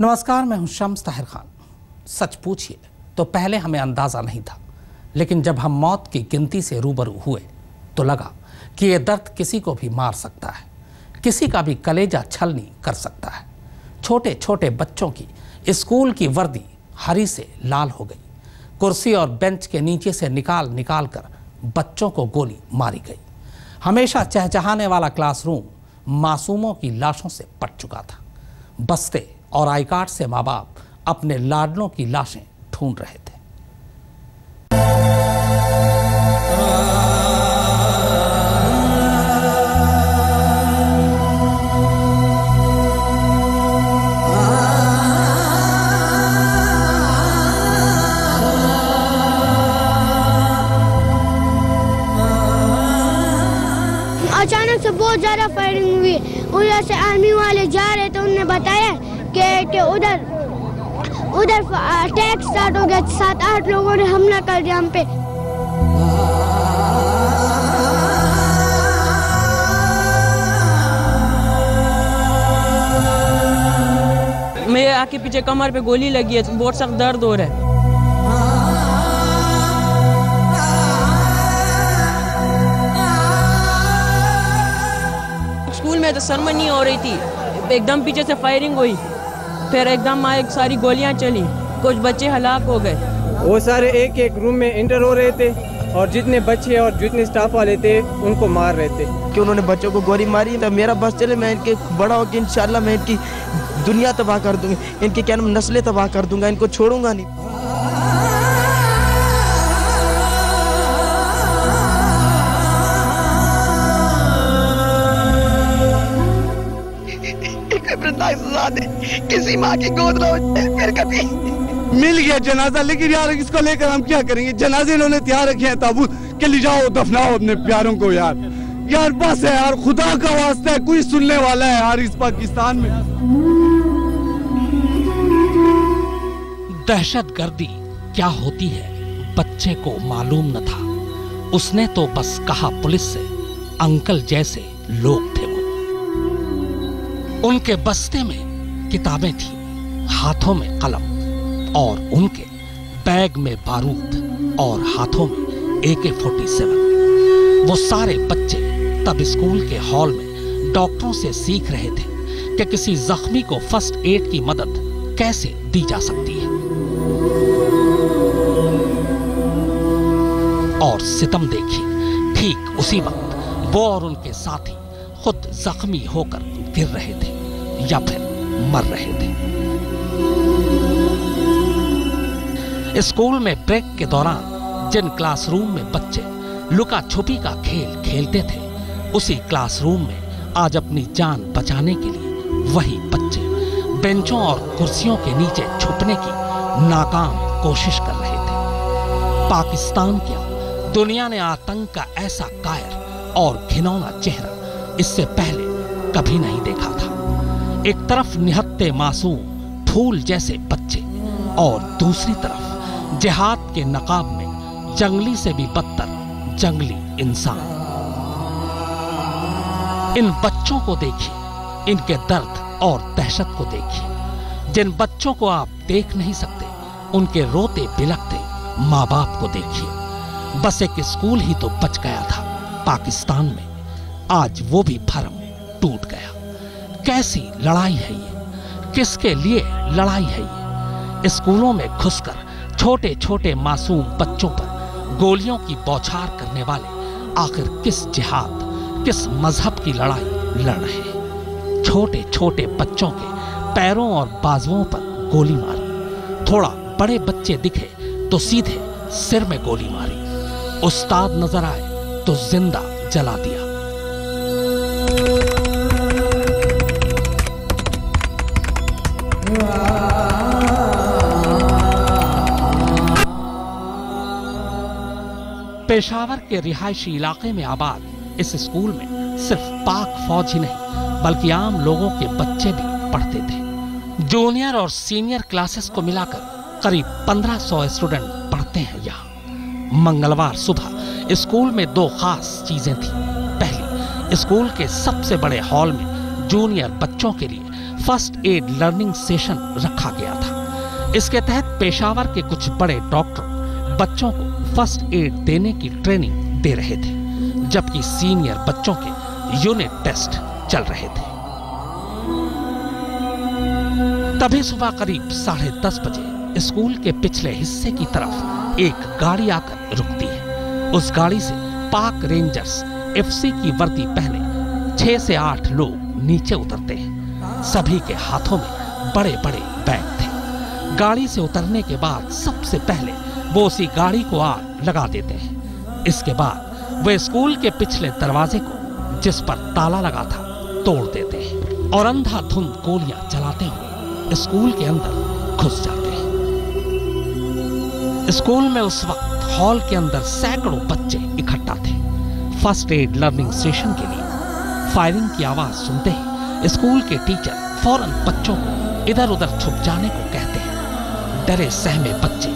नमस्कार, मैं हूं शम्स ताहिर खान। सच पूछिए तो पहले हमें अंदाज़ा नहीं था, लेकिन जब हम मौत की गिनती से रूबरू हुए तो लगा कि ये दर्द किसी को भी मार सकता है, किसी का भी कलेजा छलनी कर सकता है। छोटे छोटे बच्चों की स्कूल की वर्दी हरी से लाल हो गई, कुर्सी और बेंच के नीचे से निकाल निकाल कर बच्चों को गोली मारी गई। हमेशा चहचहाने वाला क्लासरूम मासूमों की लाशों से पट चुका था। बस्ते और आई कार्ड से माँ बाप अपने लाडलों की लाशें ढूंढ रहे थे। अचानक से बहुत ज्यादा फायरिंग हुई। उधर से आर्मी वाले जा रहे थे, उन्होंने बताया कि उधर अटैक स्टार्ट हो गया। 7-8 लोगों ने हमला कर दिया हम पे। मेरे आके पीछे कमर पे गोली लगी है, बहुत सख्त दर्द हो रहा है। स्कूल में तो सरमनी हो रही थी, एकदम पीछे से फायरिंग हुई, फिर एकदम सारी गोलियां चली, कुछ बच्चे हलाक हो गए। वो सारे एक एक रूम में इंटर हो रहे थे और जितने बच्चे और जितने स्टाफ वाले थे उनको मार रहे थे। कि उन्होंने बच्चों को गोली मारी, तो मेरा बस चले, मैं इनके बड़ा होकर इंशाल्लाह मैं इनकी दुनिया तबाह कर दूंगा, इनकी क्या नाम नस्लें तबाह कर दूंगा, इनको छोड़ूंगा नहीं। किसी माँ की गोद ना फिर कभी मिल गया जनाजा, लेकिन यार इसको लेकर हम क्या करेंगे? जनाजे इन्होंने तैयार रखे हैं ताबूत के, ले जाओ दफनाओ अपने प्यारों को। यार बस है यार, खुदा का वास्ता है, कोई सुनने वाला है यार इस पाकिस्तान में। दहशतगर्दी क्या होती है बच्चे को मालूम न था। उसने तो बस कहा पुलिस से, अंकल जैसे लोग थे वो। उनके बस्ते में किताबें थी, हाथों में कलम, और उनके बैग में बारूद और हाथों में AK-47। वो सारे बच्चे तब स्कूल के हॉल में डॉक्टरों से सीख रहे थे कि किसी जख्मी को फर्स्ट एड की मदद कैसे दी जा सकती है। और सितम देखिए, ठीक उसी वक्त वो और उनके साथी खुद जख्मी होकर गिर रहे थे या फिर मर रहे थे। स्कूल में ब्रेक के दौरान जिन क्लासरूम में बच्चे लुका छुपी का खेल खेलते थे, उसी क्लासरूम में आज अपनी जान बचाने के लिए वही बच्चे बेंचों और कुर्सियों के नीचे छुपने की नाकाम कोशिश कर रहे थे। पाकिस्तान क्या, दुनिया ने आतंक का ऐसा कायर और घिनौना चेहरा इससे पहले कभी नहीं देखा था। एक तरफ निहत्ते मासूम फूल जैसे बच्चे और दूसरी तरफ जिहाद के नकाब में जंगली से भी बदतर जंगली इंसान। इन बच्चों को देखिए, इनके दर्द और दहशत को देखिए। जिन बच्चों को आप देख नहीं सकते, उनके रोते बिलखते माँ बाप को देखिए। बस एक स्कूल ही तो बच गया था पाकिस्तान में, आज वो भी भरम टूट गया। कैसी लड़ाई है ये? किसके लिए लड़ाई है ये? स्कूलों में घुसकर छोटे छोटे मासूम बच्चों पर गोलियों की बौछार करने वाले आखिर किस जिहाद, किस मजहब की लड़ाई लड़ रहे हैं? छोटे छोटे बच्चों के पैरों और बाजुओं पर गोली मारी। थोड़ा बड़े बच्चे दिखे तो सीधे सिर में गोली मारी। उस्ताद नजर आए तो जिंदा जला दिया। पेशावर के रिहायशी इलाके में आबाद इस स्कूल में सिर्फ पाक फौज ही नहीं, बल्कि आम लोगों के बच्चे भी पढ़ते थे। जूनियर और सीनियर क्लासेस को मिलाकर करीब 1500 स्टूडेंट पढ़ते हैं यहाँ। मंगलवार सुबह स्कूल में 2 खास चीजें थी। पहली, स्कूल के सबसे बड़े हॉल में जूनियर बच्चों के लिए फर्स्ट एड लर्निंग सेशन रखा गया था। इसके तहत पेशावर के कुछ बड़े डॉक्टर बच्चों को फर्स्ट एड देने की ट्रेनिंग दे रहे थे, जबकि सीनियर बच्चों के यूनिट टेस्ट चल रहे थे। तभी सुबह करीब 10:30 बजे स्कूल के पिछले हिस्से की तरफ एक गाड़ी आकर रुकती है। उस गाड़ी से पाक रेंजर्स FC की वर्दी पहने 6 से 8 लोग नीचे उतरते हैं। सभी के हाथों में बड़े बड़े बैग थे। गाड़ी से उतरने के बाद सबसे पहले वो उसी गाड़ी को आग लगा देते हैं। इसके बाद वे स्कूल के पिछले दरवाजे को, जिस पर ताला लगा था, तोड़ देते हैं और अंधाधुंध गोलियां चलाते हुए स्कूल के अंदर घुस जाते हैं। स्कूल में उस वक्त हॉल के अंदर सैकड़ों बच्चे इकट्ठा थे फर्स्ट एड लर्निंग सेशन के लिए। फायरिंग की आवाज सुनते ही स्कूल के टीचर फौरन बच्चों को इधर उधर छुप जाने को कहते हैं। डरे सहमे बच्चे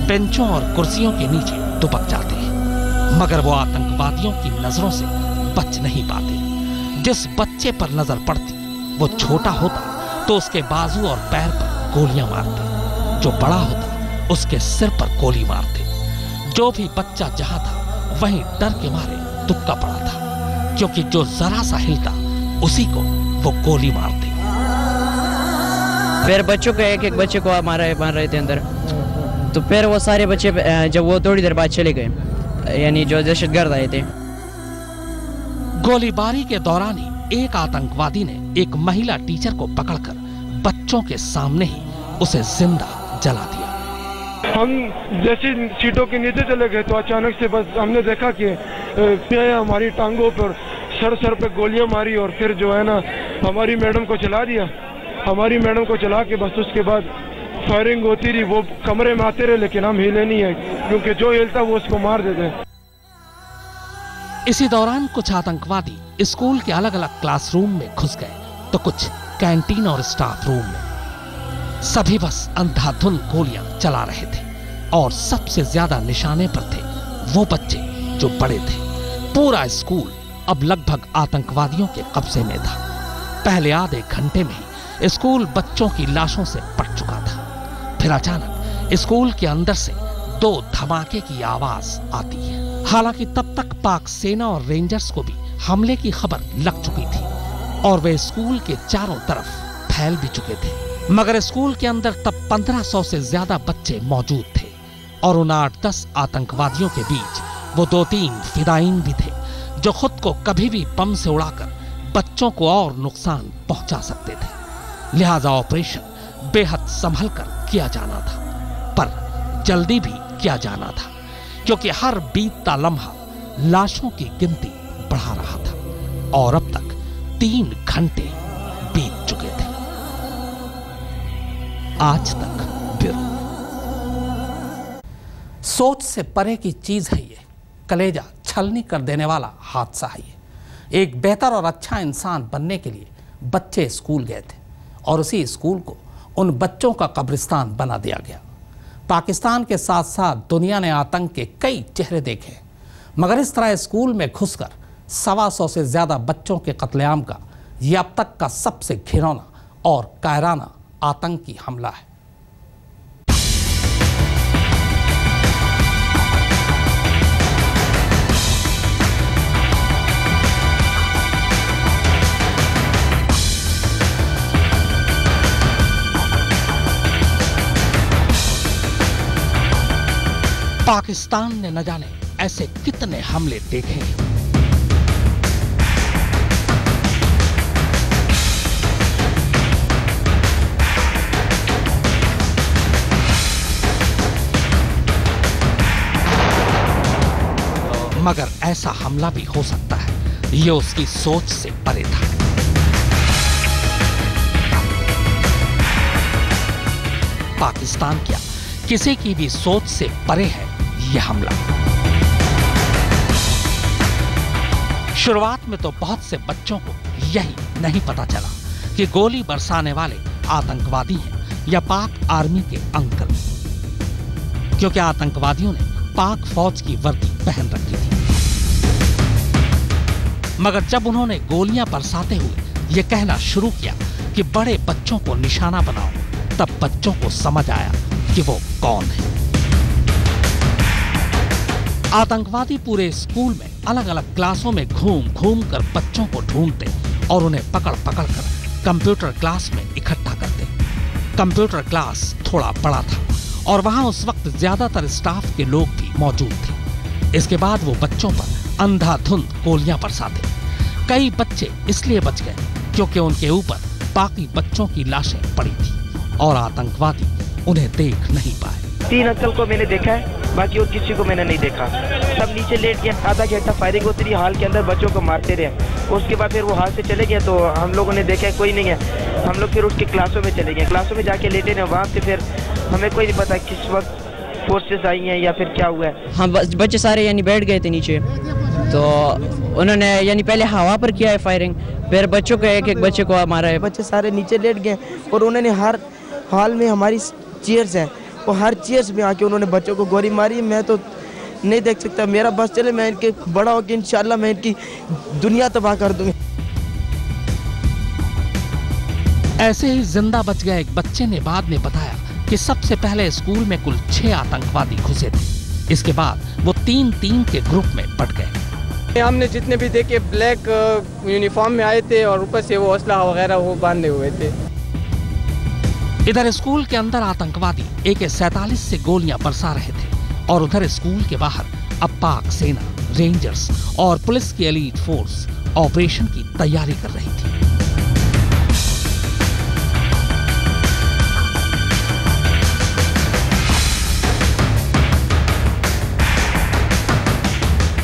बेंचों और कुर्सियों के नीचे दुबक जाते हैं, मगर वो आतंकवादियों की नजरों से बच नहीं पाते। जिस बच्चे पर नजर पड़ती वो छोटा होता तो उसके बाजू और पैर पर गोलियां मारते, जो बड़ा होता उसके सिर पर गोली मारते। जो भी बच्चा जहां था वहीं डर के मारे दुबका पड़ा था, क्योंकि जो जरा सा हिलता उसी को वो गोली मारते। फिर बच्चों को एक एक बच्चे को मार रहे थे अंदर। तो फिर वो सारे बच्चे जब वो थोड़ी देर बाद चले गए, यानी जो दहशतगर्द आए थे। गोलीबारी के दौरान ही एक आतंकवादी ने एक महिला टीचर को पकड़कर बच्चों के सामने ही उसे जिंदा जला दिया। हम जैसे सीटों के नीचे चले गए तो अचानक से बस हमने देखा कि हमारी टांगों पर सर पे गोलियां मारी और फिर जो है ना हमारी मैडम को चला दिया। हमारी मैडम को चला के बस उसके बाद फायरिंग होती रही। वो कमरे में आते रहे लेकिन हम हिले नहीं है, क्योंकि जो हिलता वो उसको मार देते। इसी दौरान कुछ आतंकवादी स्कूल के अलग अलग क्लासरूम में घुस गए तो कुछ कैंटीन और स्टाफ रूम में। सभी बस अंधाधुंध गोलियां चला रहे थे और सबसे ज्यादा निशाने पर थे वो बच्चे जो बड़े थे। पूरा स्कूल अब लगभग आतंकवादियों के कब्जे में था। पहले आधे घंटे में ही स्कूल बच्चों की लाशों से पट चुका था। फिर अचानक स्कूल के अंदर से 2 धमाके की आवाज आती है। हालांकि तब तक पाक सेना और रेंजर्स को भी हमले की खबर लग चुकी थी और वे स्कूल के चारों तरफ फैल भी चुके थे, मगर स्कूल के अंदर तब 1500 से ज्यादा बच्चे मौजूद थे और उन 8-10 आतंकवादियों के बीच वो 2-3 फिदायीन भी थे जो खुद को कभी भी बम से उड़ाकर बच्चों को और नुकसान पहुंचा सकते थे। लिहाजा ऑपरेशन बेहद संभल कर किया जाना था, पर जल्दी भी किया जाना था, क्योंकि हर बीतता लम्हा लाशों की गिनती बढ़ा रहा था और अब तक 3 घंटे बीत चुके थे। आज तक ब्यूरो। सोच से परे की चीज है ये, कलेजा छलनी कर देने वाला हादसा है ये। एक बेहतर और अच्छा इंसान बनने के लिए बच्चे स्कूल गए थे और उसी स्कूल को उन बच्चों का कब्रिस्तान बना दिया गया। पाकिस्तान के साथ साथ दुनिया ने आतंक के कई चेहरे देखे, मगर इस तरह स्कूल में घुसकर 125 से ज्यादा बच्चों के कत्लेआम का यह अब तक का सबसे घिनौना और कायराना आतंकी हमला है। पाकिस्तान ने न जाने ऐसे कितने हमले देखे हैं। मगर ऐसा हमला भी हो सकता है, ये उसकी सोच से परे था। पाकिस्तान क्या, किसी की भी सोच से परे है यह हमला। शुरुआत में तो बहुत से बच्चों को यही नहीं पता चला कि गोली बरसाने वाले आतंकवादी हैं या पाक आर्मी के अंकल, क्योंकि आतंकवादियों ने पाक फौज की वर्दी पहन रखी थी। मगर जब उन्होंने गोलियां बरसाते हुए ये कहना शुरू किया कि बड़े बच्चों को निशाना बनाओ, तब बच्चों को समझ आया कि वो कौन है। आतंकवादी पूरे स्कूल में अलग अलग क्लासों में घूम घूम कर बच्चों को ढूंढते और उन्हें पकड़ पकड़ कर कंप्यूटर क्लास में इकट्ठा करते। कंप्यूटर क्लास थोड़ा बड़ा था और वहां उस वक्त ज्यादातर स्टाफ के लोग भी मौजूद थे। इसके बाद वो बच्चों पर अंधाधुंध गोलियां बरसाते। कई बच्चे इसलिए बच गए क्योंकि उनके ऊपर बाकी बच्चों की लाशें पड़ी थी और आतंकवादी उन्हें देख नहीं पाए। 3 अंकल को मैंने देखा है, बाकी और किसी को मैंने नहीं देखा। सब नीचे लेट गया, आधा घंटा फायरिंग होती रही, हॉल के अंदर बच्चों को मारते रहे। उसके बाद फिर वो हाल से चले गए तो हम लोगों ने देखा कोई नहीं है। हम लोग फिर उसकी क्लासों में चले गए, क्लासों में जाके लेटे रहे। वहाँ से फिर हमें कोई नहीं पता किस वक्त फोर्सेस आई हैं या फिर क्या हुआ है। हम बच्चे सारे यानी बैठ गए थे नीचे, तो उन्होंने यानी पहले हवा पर किया है फायरिंग, फिर बच्चों को एक एक बच्चे को मारा है। बच्चे सारे नीचे लेट गए और उन्होंने हर हॉल में हमारी चेयर्स हैं, और हर चेयर्स में आके उन्होंने बच्चों को गोली मारी। मैं तो नहीं देख सकता, मेरा बस चले मैं इनके बड़ा होकर इंशाल्लाह मैं इनकी दुनिया तबाह कर दूंगा। ऐसे ही जिंदा बच गए एक बच्चे ने बाद में बताया कि सबसे पहले स्कूल में कुल 6 आतंकवादी घुसे थे। इसके बाद वो 3-3 के ग्रुप में बट गए। हमने जितने भी देखे ब्लैक यूनिफॉर्म में आए थे और ऊपर से वो असला वगैरह वो बांधे हुए थे। इधर स्कूल के अंदर आतंकवादी AK-47 से गोलियां बरसा रहे थे और उधर स्कूल के बाहर अब पाक सेना, रेंजर्स और पुलिस की एलीट फोर्स ऑपरेशन की तैयारी कर रही थी।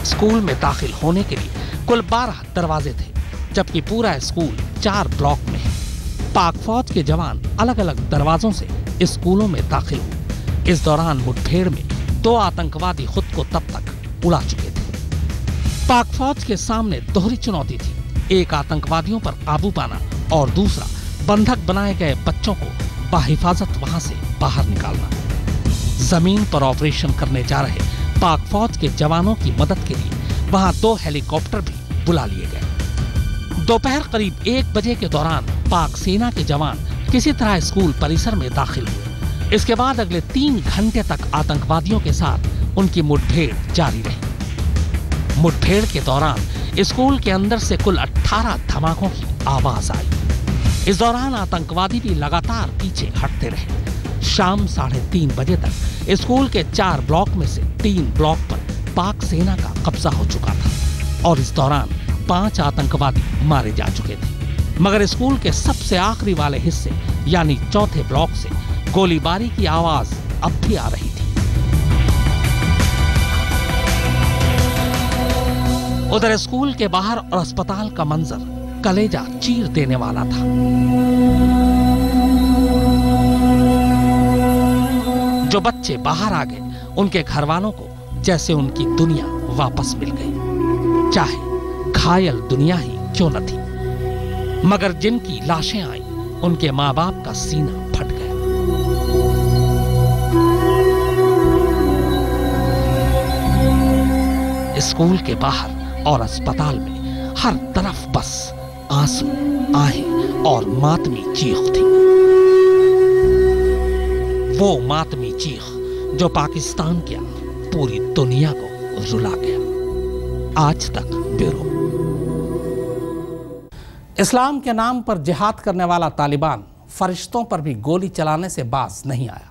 स्कूल में दाखिल होने के लिए कुल 12 दरवाजे थे, जबकि पूरा स्कूल 4 ब्लॉक में है। पाक फौज के जवान अलग अलग दरवाजों से स्कूलों में दाखिल हुए। इस दौरान मुठभेड़ में 2 आतंकवादी खुद को तब तक उड़ा चुके थे। पाक फौज के सामने दोहरी चुनौती थी, एक आतंकवादियों पर काबू पाना और दूसरा बंधक बनाए गए बच्चों को बाहिफाजत वहां से बाहर निकालना। जमीन पर ऑपरेशन करने जा रहे पाक फौज के जवानों की मदद के लिए वहां 2 हेलीकॉप्टर भी बुला लिए गए। दोपहर करीब 1 बजे के दौरान पाक सेना के जवान किसी तरह स्कूल परिसर में दाखिल हुए। इसके बाद अगले 3 घंटे तक आतंकवादियों के साथ उनकी मुठभेड़ जारी रही। मुठभेड़ के दौरान स्कूल के अंदर से कुल 18 धमाकों की आवाज आई। इस दौरान आतंकवादी भी लगातार पीछे हटते रहे। शाम 3:30 बजे तक स्कूल के 4 ब्लॉक में से 3 ब्लॉक पर पाक सेना का कब्जा हो चुका था और इस दौरान 5 आतंकवादी मारे जा चुके थे। मगर स्कूल के सबसे आखिरी वाले हिस्से यानी चौथे ब्लॉक से गोलीबारी की आवाज अब भी आ रही थी। उधर स्कूल के बाहर और अस्पताल का मंजर कलेजा चीर देने वाला था। जो बच्चे बाहर आ गए उनके घर वालों को जैसे उनकी दुनिया वापस मिल गई, चाहे घायल दुनिया ही क्यों न थी। मगर जिनकी लाशें आईं उनके माँ बाप का सीना फट गया। स्कूल के बाहर और अस्पताल में हर तरफ बस आंसू, आहें और मातमी चीख थी। वो मातमी चीख जो पाकिस्तान क्या पूरी दुनिया को रुला गया। आज तक ब्यूरो। इस्लाम के नाम पर जिहाद करने वाला तालिबान फरिश्तों पर भी गोली चलाने से बाज नहीं आया।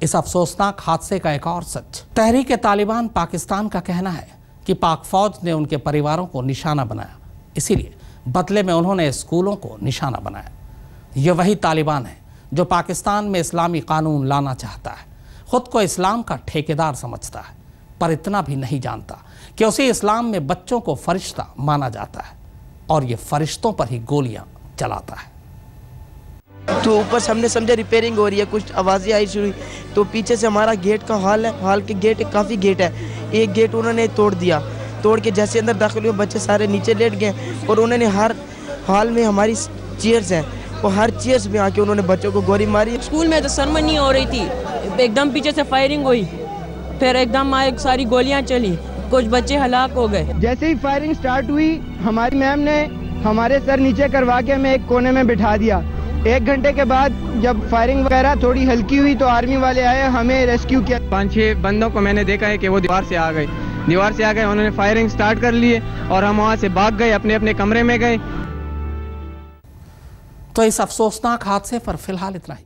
इस अफसोसनाक हादसे का एक और सच, तहरीक तालिबान पाकिस्तान का कहना है कि पाक फौज ने उनके परिवारों को निशाना बनाया, इसीलिए बदले में उन्होंने स्कूलों को निशाना बनाया। ये वही तालिबान है जो पाकिस्तान में इस्लामी कानून लाना चाहता है, खुद को इस्लाम का ठेकेदार समझता है, पर इतना भी नहीं जानता कि उसी इस्लाम में बच्चों को फरिश्ता माना जाता है और ये फरिश्तों पर ही गोलियां चलाता है। तो ऊपर से हमने समझा रिपेयरिंग हो रही है, कुछ आवाज़ें आई शुरू, तो पीछे से हमारा गेट का हॉल है, हॉल के गेट काफ़ी गेट है, एक गेट उन्होंने तोड़ दिया। तोड़ के जैसे अंदर दाखिल हुए बच्चे सारे नीचे लेट गए और उन्होंने हर हॉल में हमारी चेयर्स हैं और हर चेयर्स में आके उन्होंने बच्चों को गोली मारी। स्कूल में तो सरमनी हो रही थी, एकदम पीछे से फायरिंग हुई, फिर एकदम आए सारी गोलियां चली, कुछ बच्चे हलाक हो गए। जैसे ही फायरिंग स्टार्ट हुई हमारी मैम ने हमारे सर नीचे करवा के हमें एक कोने में बिठा दिया। 1 घंटे के बाद जब फायरिंग वगैरह थोड़ी हल्की हुई तो आर्मी वाले आए, हमें रेस्क्यू किया। 5-6 बंदों को मैंने देखा है कि वो दीवार से आ गए, उन्होंने फायरिंग स्टार्ट कर लिए और हम वहाँ से भाग गए, अपने अपने कमरे में गए। तो इस अफसोसनाक हादसे पर फिलहाल इतना ही।